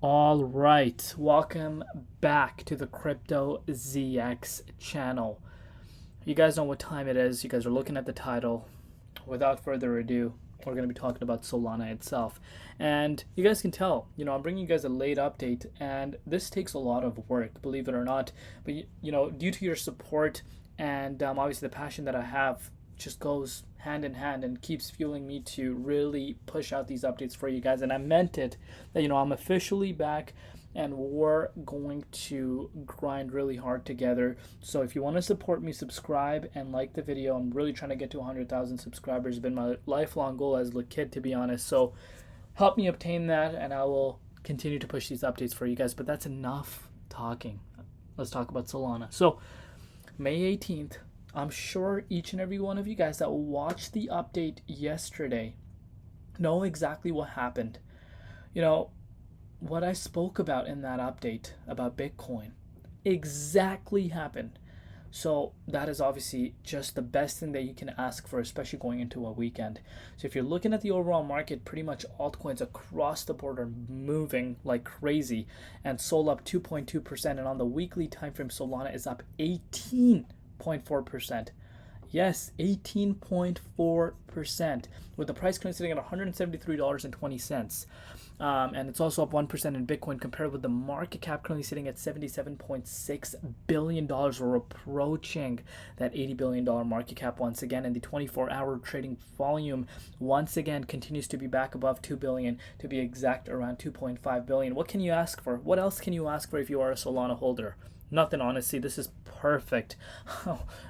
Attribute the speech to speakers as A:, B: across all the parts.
A: All right, welcome back to the Crypto ZX channel. You guys know what time it is. You guys are looking at the title. Without further ado, we're going to be talking about Solana itself. And you guys can tell, I'm bringing you guys a late update, and this takes a lot of work, believe it or not. But, due to your support and obviously the passion that I have, just goes hand in hand and keeps fueling me to really push out these updates for you guys. And I meant it that I'm officially back and we're going to grind really hard together. So if you want to support me, subscribe and like the video. I'm really trying to get to 100,000 subscribers. It's been my lifelong goal as a kid, to be honest. So help me obtain that and I will continue to push these updates for you guys. But that's enough talking. Let's talk about Solana. So May 18th, I'm sure each and every one of you guys that watched the update yesterday know exactly what happened. What I spoke about in that update about Bitcoin exactly happened. So that is obviously just the best thing that you can ask for, especially going into a weekend. So if you're looking at the overall market, pretty much altcoins across the board are moving like crazy, and Sol up 2.2%, and on the weekly time frame, Solana is up 18.4%. Yes, 18.4%, with the price currently sitting at $173.20. And it's also up 1% in Bitcoin compared with the market cap currently sitting at $77.6 billion. We're approaching that $80 billion market cap once again, and the 24-hour trading volume once again continues to be back above 2 billion, to be exact, around 2.5 billion. What can you ask for? What else can you ask for if you are a Solana holder? Nothing, honestly. This is perfect,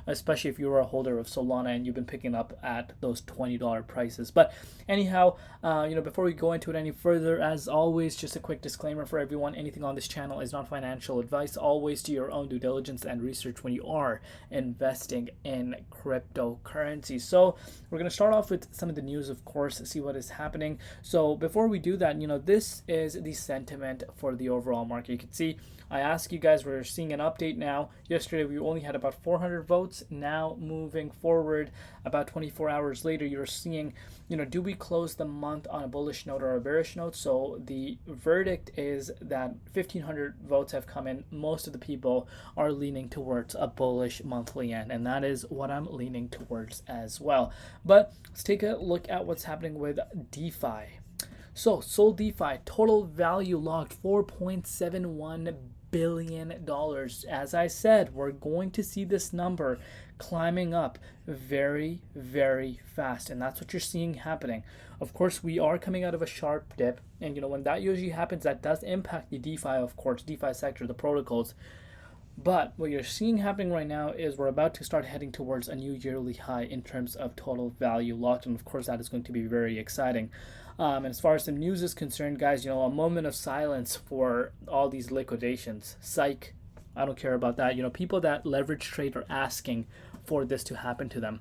A: especially if you're a holder of Solana and you've been picking up at those $20 prices. But anyhow, before we go into it any further, as always, just a quick disclaimer for everyone: anything on this channel is not financial advice. Always do your own due diligence and research when you are investing in cryptocurrencies. So we're going to start off with some of the news, of course, see what is happening. So before we do that, this is the sentiment for the overall market. You can see I asked you guys, we're seeing an update now. Yesterday we only had about 400 votes. Now moving forward, about 24 hours later, you're seeing, do we close the month on a bullish note or a bearish note? So the verdict is that 1,500 votes have come in. Most of the people are leaning towards a bullish monthly end, and that is what I'm leaning towards as well. But let's take a look at what's happening with DeFi. So Sol DeFi total value locked $4.71 billion. As I said, we're going to see this number climbing up very, very fast, and that's what you're seeing happening. Of course, we are coming out of a sharp dip, and when that usually happens, that does impact the DeFi, of course, DeFi sector, the protocols. But what you're seeing happening right now is we're about to start heading towards a new yearly high in terms of total value locked, and of course that is going to be very exciting. And as far as the news is concerned, guys, a moment of silence for all these liquidations. Psych, I don't care about that. People that leverage trade are asking for this to happen to them.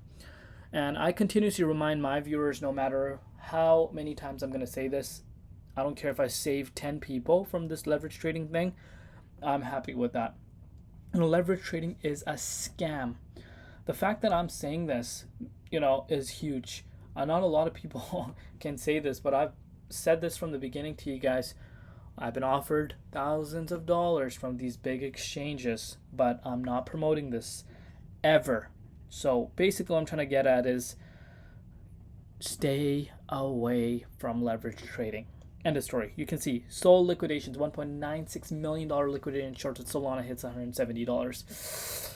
A: And I continuously remind my viewers, no matter how many times I'm going to say this, I don't care if I save 10 people from this leverage trading thing, I'm happy with that. Leverage trading is a scam. The fact that I'm saying this, is huge. Not a lot of people can say this, but I've said this from the beginning to you guys. I've been offered thousands of dollars from these big exchanges, but I'm not promoting this ever. So basically what I'm trying to get at is stay away from leverage trading. End of story. You can see Sol liquidations, $1.96 million liquidated in shorts with Solana hits $170.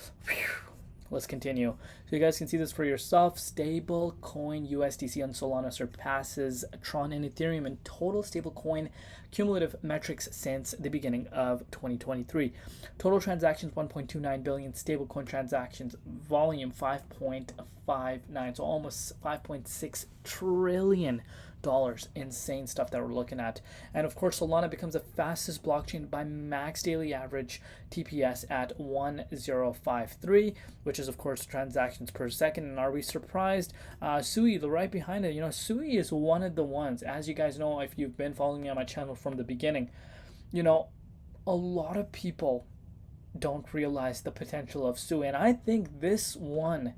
A: Let's continue. So you guys can see this for yourself. Stable coin USDC on Solana surpasses Tron and Ethereum in total stable coin cumulative metrics since the beginning of 2023. Total transactions 1.29 billion, stable coin transactions volume 5.59, so almost 5.6 trillion dollars. Insane stuff that we're looking at. And of course, Solana becomes the fastest blockchain by max daily average TPS at 1053, which is of course transactions per second. And are we surprised? Sui, the right behind it, Sui is one of the ones, as you guys know if you've been following me on my channel from the beginning, a lot of people don't realize the potential of Sui, and I think this one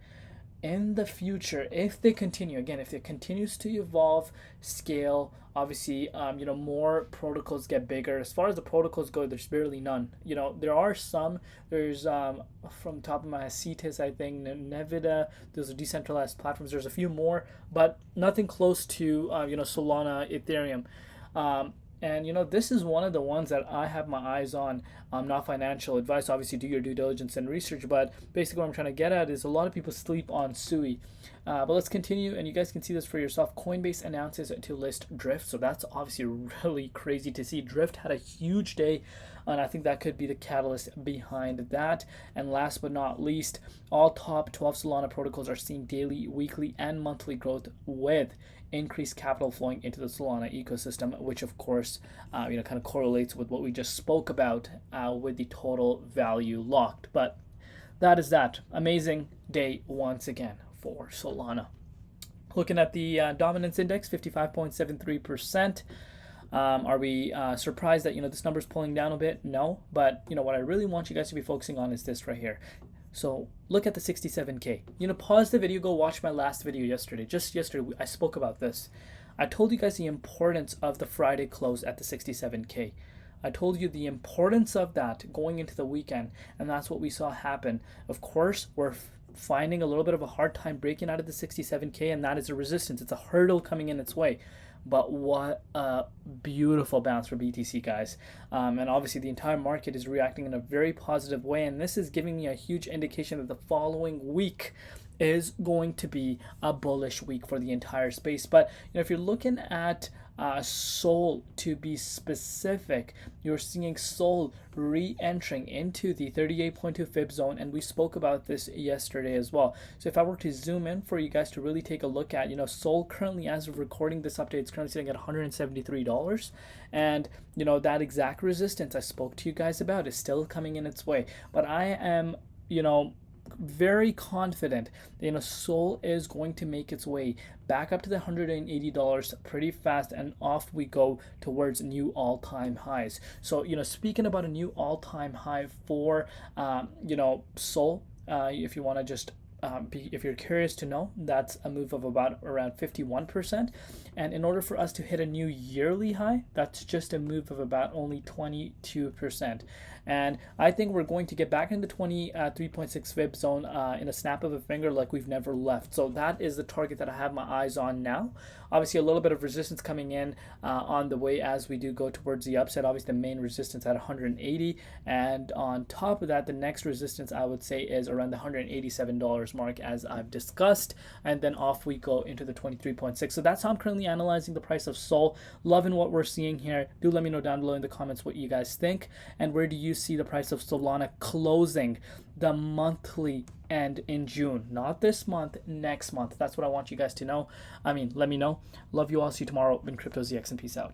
A: in the future, if they continue, again, if it continues to evolve, scale, obviously, more protocols get bigger. As far as the protocols go, there's barely none. There are some. There's from top of my head, CETIS, I think, Nevada. Those are decentralized platforms. There's a few more, but nothing close to Solana, Ethereum. And this is one of the ones that I have my eyes on. Not financial advice. Obviously, do your due diligence and research. But basically, what I'm trying to get at is a lot of people sleep on Sui. But let's continue, and you guys can see this for yourself. Coinbase announces to list Drift. So that's obviously really crazy to see. Drift had a huge day, and I think that could be the catalyst behind that. And last but not least, all top 12 Solana protocols are seeing daily, weekly, and monthly growth with increased capital flowing into the Solana ecosystem, which of course, kind of correlates with what we just spoke about with the total value locked. But that is that. Amazing day once again for Solana. Looking at the dominance index, 55.73%. Are we surprised that this number is pulling down a bit? No, but what I really want you guys to be focusing on is this right here. So look at the 67K. Pause the video, go watch my last video yesterday. Just yesterday, I spoke about this. I told you guys the importance of the Friday close at the 67K. I told you the importance of that going into the weekend, and that's what we saw happen. Of course, we're finding a little bit of a hard time breaking out of the 67K, and that is a resistance. It's a hurdle coming in its way. But what a beautiful bounce for BTC, guys. And obviously the entire market is reacting in a very positive way, and this is giving me a huge indication that the following week is going to be a bullish week for the entire space. But if you're looking at Sol to be specific, you're seeing Sol re-entering into the 38.2 fib zone, and we spoke about this yesterday as well. So if I were to zoom in for you guys to really take a look at, Sol currently, as of recording this update, is currently sitting at $173, and that exact resistance I spoke to you guys about is still coming in its way. But I am very confident that Sol is going to make its way back up to the $180 pretty fast, and off we go towards new all-time highs. So speaking about a new all-time high for Sol, if you want to just if you're curious to know, that's a move of about around 51%. And in order for us to hit a new yearly high, that's just a move of about only 22%. And I think we're going to get back in the 23.6 fib zone in a snap of a finger like we've never left. So that is the target that I have my eyes on now. Obviously, a little bit of resistance coming in on the way as we do go towards the upside. Obviously, the main resistance at 180. And on top of that, the next resistance I would say is around the $187 mark, as I've discussed. And then off we go into the 23.6. So that's how I'm currently analyzing the price of Sol. Loving what we're seeing here. Do let me know down below in the comments what you guys think. And where do you see the price of Solana closing the monthly end in June? Not this month, next month. That's what I want you guys to know. Let me know. Love you all. See you tomorrow in Crypto ZX, and peace out.